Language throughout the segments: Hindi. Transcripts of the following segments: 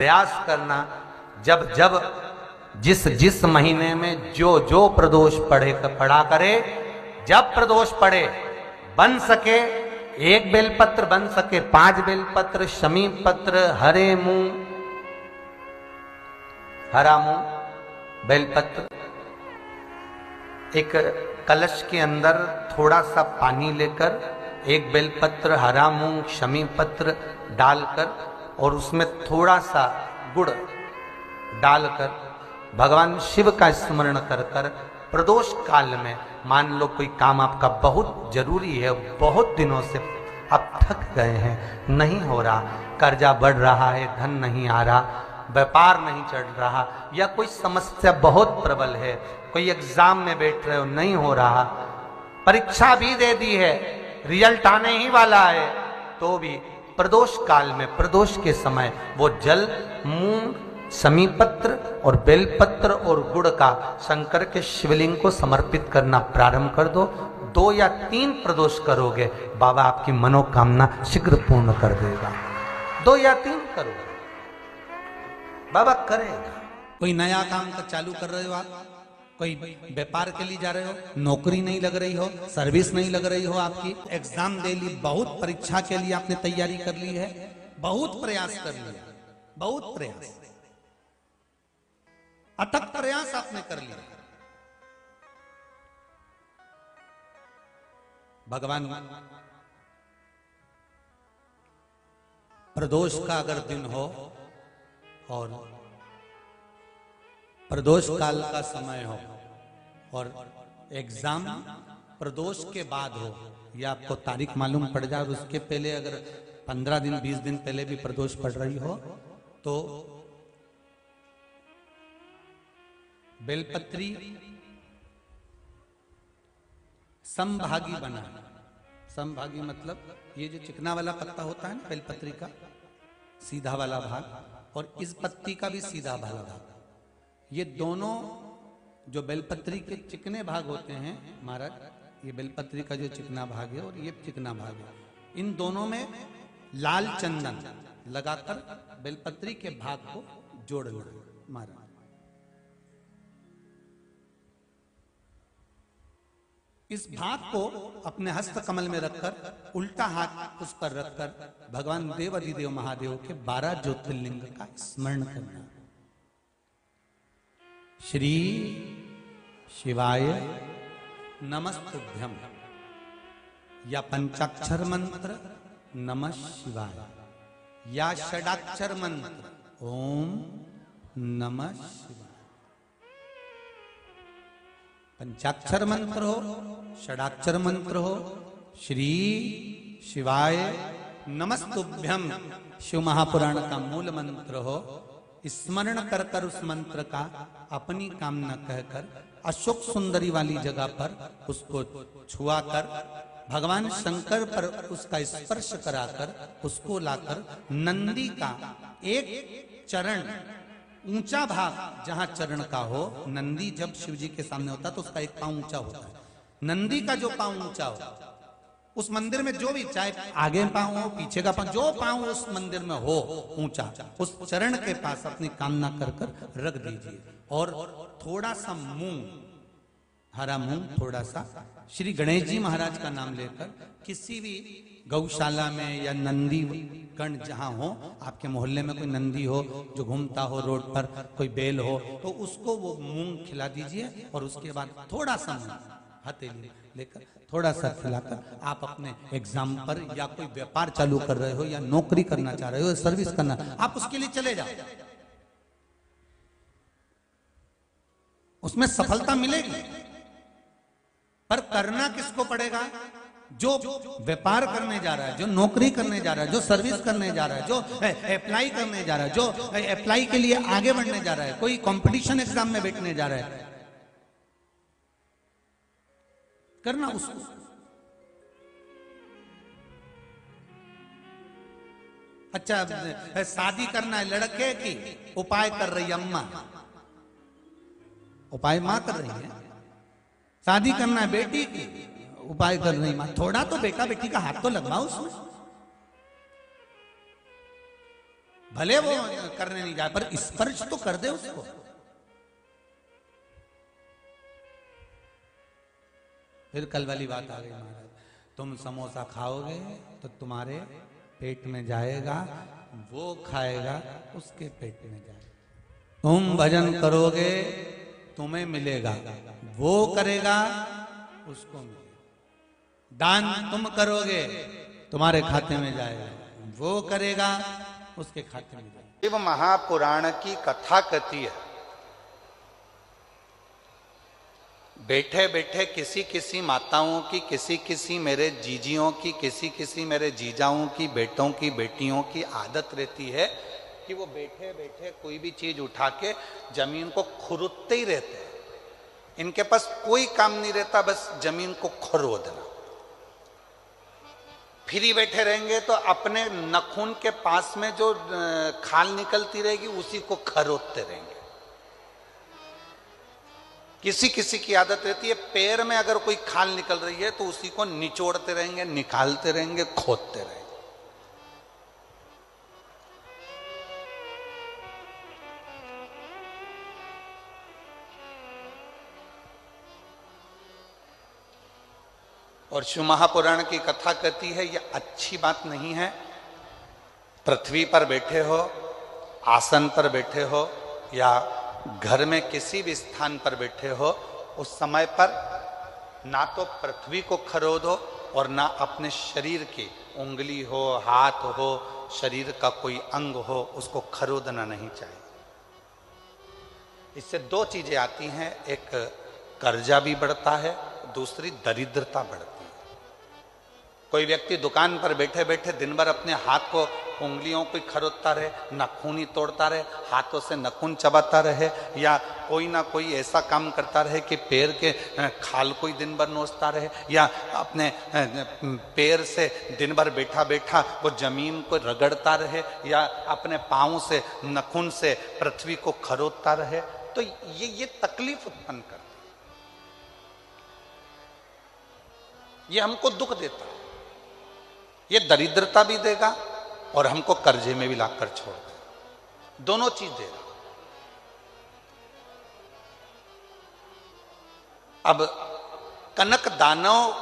प्रयास करना, जब जब जिस जिस महीने में जो जो प्रदोष पढ़ा करे, जब प्रदोष पढ़े, बन सके 1 बेलपत्र, बन सके 5 बेलपत्र, शमी पत्र, हरे मुंह, हरा मुंह बेलपत्र, एक कलश के अंदर थोड़ा सा पानी लेकर 1 बेलपत्र, हरा मूंग, शमी पत्र डालकर और उसमें थोड़ा सा गुड़ डालकर भगवान शिव का स्मरण कर कर प्रदोष काल में, मान लो कोई काम आपका बहुत जरूरी है, बहुत दिनों से आप थक गए हैं, नहीं हो रहा, कर्जा बढ़ रहा है, धन नहीं आ रहा, व्यापार नहीं चढ़ रहा, या कोई समस्या बहुत प्रबल है, कोई एग्जाम में बैठ रहे हो नहीं हो रहा, परीक्षा भी दे दी है, रिजल्ट आने ही वाला है, तो भी प्रदोष काल में, प्रदोष के समय वो जल मूंग, शमी पत्र और बेलपत्र और गुड़ का शंकर के शिवलिंग को समर्पित करना प्रारंभ कर दो। 2 या 3 प्रदोष करोगे, बाबा आपकी मनोकामना शीघ्र पूर्ण कर देगा। 2 या 3 करोगे, बाबा करेगा। कोई नया काम का चालू कर रहे हो आप, कोई व्यापार के लिए जा रहे हो, नौकरी नहीं लग रही हो, सर्विस नहीं लग रही हो, आपकी एग्जाम दे ली, बहुत परीक्षा के लिए आपने तैयारी कर ली है, बहुत प्रयास कर लिया, बहुत प्रयास, अथक प्रयास आपने कर लिया, भगवान प्रदोष का अगर दिन हो और प्रदोष काल का समय हो और एग्जाम प्रदोष के बाद हो, या आपको तारीख मालूम पड़ जाए और उसके पहले अगर 15 दिन 20 दिन पहले भी प्रदोष पड़ रही हो, तो बेलपत्री समभागी बना। समभागी मतलब ये जो चिकना वाला पत्ता होता है ना बेलपत्री का, सीधा वाला भाग, और इस पत्ती का भी सीधा वाला भाग, ये दोनों जो बेलपत्री के चिकने भाग होते हैं महाराज, ये बेलपत्री का जो चिकना भाग है और ये चिकना भाग है, इन दोनों में लाल चंदन लगाकर बेलपत्री के भाग को जोड़ना महाराज। इस भाग को अपने हस्त कमल में रखकर, उल्टा हाथ उस पर रखकर भगवान देवाधिदेव महादेव के 12 ज्योतिर्लिंग का स्मरण करना। श्री शिवाय नमस्तुभ्यम, या पंचाक्षर मंत्र नमः शिवाय, या षडाक्षर मंत्र ओम नमः शिवाय। पंचाक्षर मंत्र हो, षडाक्षर मंत्र हो, श्री शिवाय नमस्तुभ्यम शिव महापुराण का मूल मंत्र हो, स्मरण कर कर उस मंत्र का अपनी कामना कहकर अशोक सुंदरी वाली जगह पर उसको छुआकर भगवान शंकर पर उसका स्पर्श कराकर उसको लाकर नंदी का एक चरण, ऊंचा भाग जहां चरण का हो, नंदी जब शिव जी के सामने होता तो उसका एक पांव ऊंचा होता है, नंदी का जो पांव ऊंचा हो, उस मंदिर में जो भी, चाहे आगे पांव हो पीछे का पांव, जो पांव उस मंदिर में हो ऊंचा, उस चरण के पास अपनी कामना कर कर रख दीजिए, और थोड़ा सा मूंग, हरा मूंग थोड़ा सा, श्री गणेश जी महाराज का नाम लेकर किसी भी गौशाला में या नंदी गण जहां हो, आपके मोहल्ले में कोई नंदी हो जो घूमता हो रोड पर, कोई बैल हो, तो उसको वो मूंग खिला दीजिए, और उसके बाद थोड़ा सा हथेली लेकर थोड़ा सा खिलाकर आप अपने एग्जाम पर, या कोई व्यापार चालू कर रहे हो, या नौकरी करना चाह रहे हो, सर्विस करना, आप उसके लिए चले जाओ, उसमें सफलता मिलेगी। पर करना किसको पड़ेगा? जो व्यापार करने जा रहा है, जो नौकरी करने जा रहा है, जो सर्विस करने जा रहा है, जो अप्लाई करने जा रहा है, जो अप्लाई के लिए आगे बढ़ने जा रहा है, कोई कंपटीशन एग्जाम में बैठने जा रहा है, करना उसको। अच्छा, शादी करना है लड़के की, उपाय कर रही अम्मा, उपाय मां कर रही है, शादी करना है बेटी की, उपाय कर रही मां, थोड़ा तो बेटा बेटी का हाथ तो लगवाओ उसमें। भले वो करने नहीं जाए पर स्पर्श तो कर दे उसको। फिर कल वाली बात आ गई महाराज, तुम समोसा खाओगे तो तुम्हारे पेट में जाएगा, वो खाएगा उसके पेट में जाएगा। तुम भजन करोगे तुम्हें मिलेगा, वो करेगा उसको मिलेगा। दान तुम करोगे तुम्हारे खाते में जाएगा, वो करेगा उसके खाते में जाएगा। शिव महापुराण की कथा कहती है, बैठे बैठे किसी किसी माताओं की, किसी किसी मेरे जीजियों की, किसी किसी मेरे जीजाओं की, बेटों की, बेटियों की आदत रहती है कि वो बैठे बैठे कोई भी चीज उठा के जमीन को खुरदते ही रहते हैं। इनके पास कोई काम नहीं रहता, बस जमीन को खुरदना। फ्री बैठे रहेंगे तो अपने नखून के पास में जो खाल निकलती रहेगी उसी को खरोदते रहेंगे। किसी किसी की आदत रहती है, पैर में अगर कोई खाल निकल रही है तो उसी को निचोड़ते रहेंगे, निकालते रहेंगे, खोदते रहेंगे। और शिव महापुराण की कथा कहती है यह अच्छी बात नहीं है। पृथ्वी पर बैठे हो, आसन पर बैठे हो या घर में किसी भी स्थान पर बैठे हो, उस समय पर ना तो पृथ्वी को खरोदो और ना अपने शरीर की उंगली हो, हाथ हो, शरीर का कोई अंग हो, उसको खरोदना नहीं चाहिए। इससे दो चीजें आती हैं, एक कर्जा भी बढ़ता है, दूसरी दरिद्रता बढ़ती है। कोई व्यक्ति दुकान पर बैठे बैठे दिन भर अपने हाथ को, उंगलियों को खरोदता रहे, नाखून तोड़ता रहे, हाथों से नाखून चबाता रहे, या कोई ना कोई ऐसा काम करता रहे कि पैर के खाल को ही दिन भर नोचता रहे, या अपने पैर से दिन भर बैठा बैठा वो जमीन को रगड़ता रहे, या अपने पाँव से, नाखून से पृथ्वी को खरोदता रहे, तो ये तकलीफ उत्पन्न करता है, ये हमको दुख देता है, ये दरिद्रता भी देगा और हमको कर्जे में भी लाकर छोड़ देगा। दोनों चीज देगा। अब कनक दानव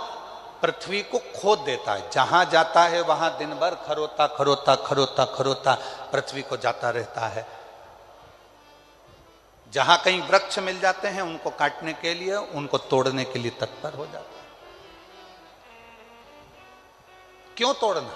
पृथ्वी को खोद देता है, जहां जाता है वहां दिन भर खरोता खरोता खरोता खरोता पृथ्वी को जाता रहता है। जहां कहीं वृक्ष मिल जाते हैं उनको काटने के लिए, उनको तोड़ने के लिए तत्पर हो जाता है। क्यों तोड़ना?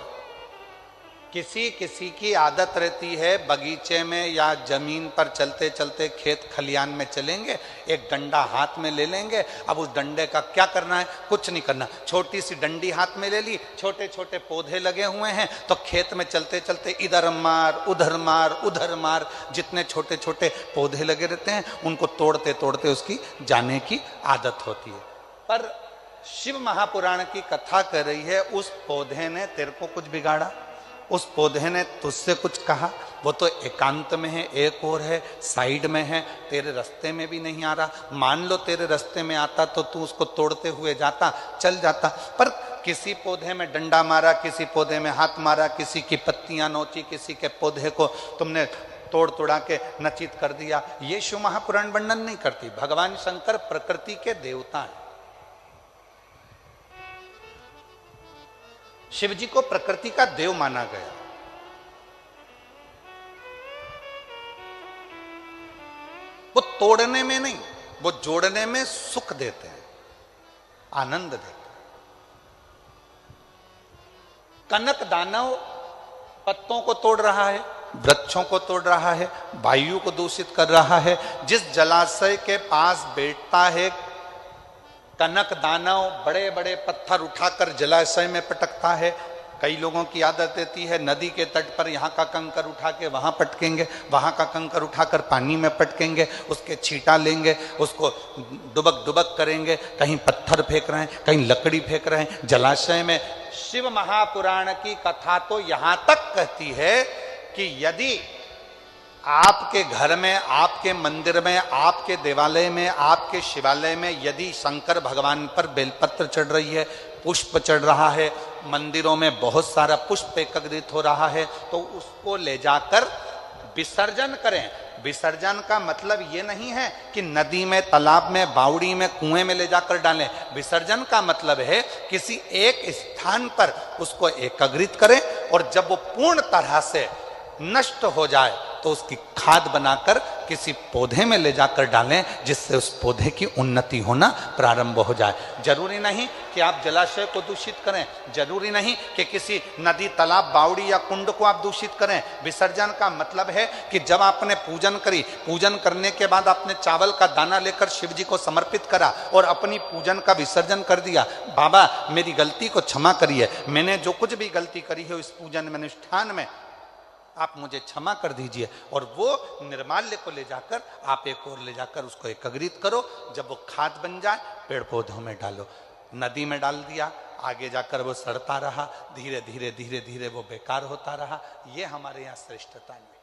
किसी किसी की आदत रहती है, बगीचे में या जमीन पर चलते चलते खेत खलियान में चलेंगे, एक डंडा हाथ में ले लेंगे। अब उस डंडे का क्या करना है? कुछ नहीं करना। छोटी सी डंडी हाथ में ले ली, छोटे छोटे पौधे लगे हुए हैं, तो खेत में चलते चलते इधर मार उधर मार उधर मार, जितने छोटे छोटे पौधे लगे रहते हैं उनको तोड़ते तोड़ते उसकी जाने की आदत होती है। पर शिव महापुराण की कथा कर रही है, उस पौधे ने तेरे को कुछ बिगाड़ा, उस पौधे ने तुझसे कुछ कहा? वो तो एकांत में है, एक और है, साइड में है, तेरे रास्ते में भी नहीं आ रहा। मान लो तेरे रास्ते में आता तो तू उसको तोड़ते हुए जाता, चल जाता, पर किसी पौधे में डंडा मारा, किसी पौधे में हाथ मारा, किसी की पत्तियां नोची, किसी के पौधे को तुमने तोड़ तोड़ा के नचित कर दिया। ये शिव महापुराण वर्णन नहीं करती। भगवान शंकर प्रकृति के देवता हैं। शिव जी को प्रकृति का देव माना गया। वो तोड़ने में नहीं, वो जोड़ने में सुख देते हैं, आनंद देते हैं। कनक दानव पत्तों को तोड़ रहा है, वृक्षों को तोड़ रहा है, वायु को दूषित कर रहा है। जिस जलाशय के पास बैठता है कनक दानव, बड़े बड़े पत्थर उठाकर जलाशय में पटकता है। कई लोगों की आदत रहती है नदी के तट पर यहाँ का कंकर उठा के वहाँ पटकेंगे, वहाँ का कंकर उठाकर पानी में पटकेंगे, उसके छींटा लेंगे, उसको डुबक डुबक करेंगे, कहीं पत्थर फेंक रहे हैं, कहीं लकड़ी फेंक रहे हैं जलाशय में। शिव महापुराण की कथा तो यहाँ तक कहती है कि यदि आपके घर में, आपके मंदिर में, आपके देवालय में, आपके शिवालय में यदि शंकर भगवान पर बेलपत्र चढ़ रही है, पुष्प चढ़ रहा है, मंदिरों में बहुत सारा पुष्प एकत्रित हो रहा है, तो उसको ले जाकर विसर्जन करें। विसर्जन का मतलब ये नहीं है कि नदी में, तालाब में, बावड़ी में, कुएं में ले जाकर डालें। विसर्जन का मतलब है किसी एक स्थान पर उसको एकत्रित करें और जब वो पूर्ण तरह से नष्ट हो जाए तो उसकी खाद बनाकर किसी पौधे में ले जाकर डालें, जिससे उस पौधे की उन्नति होना प्रारंभ हो जाए। जरूरी नहीं कि आप जलाशय को दूषित करें, जरूरी नहीं कि किसी नदी, तालाब, बावड़ी या कुंड को आप दूषित करें। विसर्जन का मतलब है कि जब आपने पूजन करी, पूजन करने के बाद आपने चावल का दाना लेकर शिव जी को समर्पित करा और अपनी पूजन का विसर्जन कर दिया, बाबा मेरी गलती को क्षमा करिए, मैंने जो कुछ भी गलती करी है इस पूजन में, अनुष्ठान में, आप मुझे क्षमा कर दीजिए। और वो निर्माल्य को ले जाकर आप एक और ले जाकर उसको एकत्रित करो। जब वो खाद बन जाए पेड़ पौधों में डालो। नदी में डाल दिया, आगे जाकर वो सड़ता रहा, धीरे धीरे धीरे धीरे वो बेकार होता रहा। ये हमारे यहाँ श्रेष्ठता नहीं।